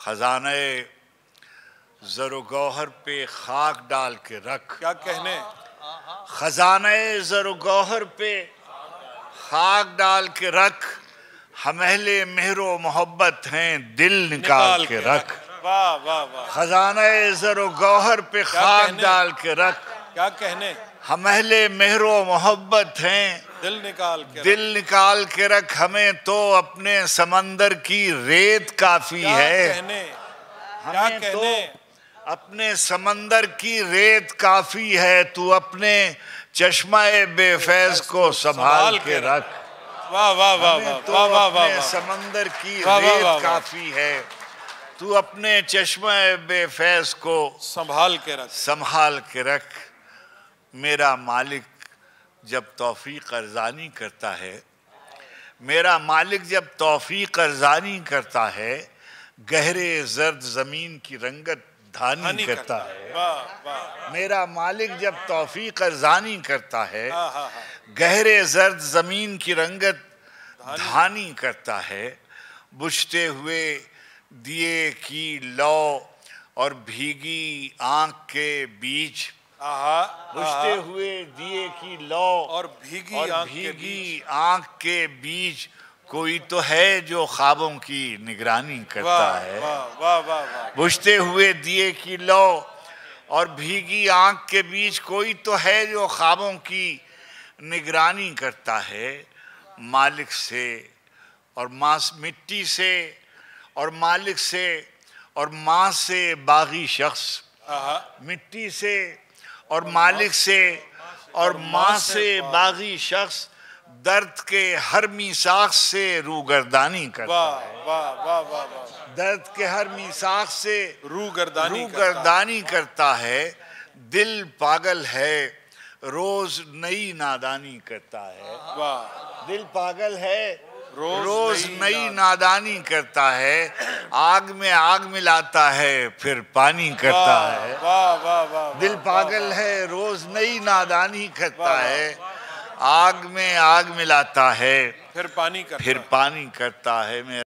خزانہ زر و گوہر پہ خاک ڈال کے رکھ. کیا کہنے. خزانہ زر و گوہر پہ خاک ڈال کے رکھ. ہم اہل مہر و محبت ہیں دل نکال کے رکھ. واہ واہ واہ. خزانہ زر و گوہر پہ خاک ڈال کے رکھ. کیا کہنے. ہم اہل مہر و محبت ہیں دل نکال کے دل نکال کے رکھ. ہمیں تو اپنے سمندر کی ریت کافی ہے. ہمیں تو اپنے سمندر کی ریت کافی ہے. تو اپنے چشمہ بے فیض کو سنبھال کے رکھ. واہ واہ واہ ہمیں تو واہ واہ اپنے سمندر کی ریت کافی ہے. تو اپنے چشمہ بے فیض کو سنبھال کے رکھ. میرا مالک جب توفیق ارزانی کرتا ہے میرا مالک جب توفیق ارزانی کرتا ہے گہرے زرد زمین کی رنگت دھانی کرتا ہے. میرا مالک جب توفیق ارزانی کرتا ہے گہرے زرد زمین کی رنگت دھانی کرتا ہے. بجھتے ہوئے دیے کی لو اور بھیگی آنکھ کے بیچ بجھتے ہوئے دیے کی لو اور بھیگی آنکھ کے بیچ کوئی تو ہے جو خوابوں کی نگرانی کرتا ہے. بجھتے ہوئے دیے کی لو اور بھیگی آنکھ کے بیچ کوئی تو ہے جو خوابوں کی نگرانی کرتا ہے. مالک سے اور مٹی سے اور مالک سے اور ماں سے باغی شخص مٹی سے اور مالک سے اور ماں سے باغی شخص درد کے ہر میثاق سے روگردانی کرتا ہے. درد کے ہر میثاق سے روگردانی کرتا ہے. دل پاگل ہے روز نئی نادانی کرتا ہے. دل پاگل ہے روز نئی نادانی کرتا ہے. آگ میں آگ ملاتا ہے پھر پانی کرتا ہے. دل پاگل ہے روز نئی نادانی کرتا ہے. آگ میں آگ ملاتا ہے پھر پانی کرتا ہے.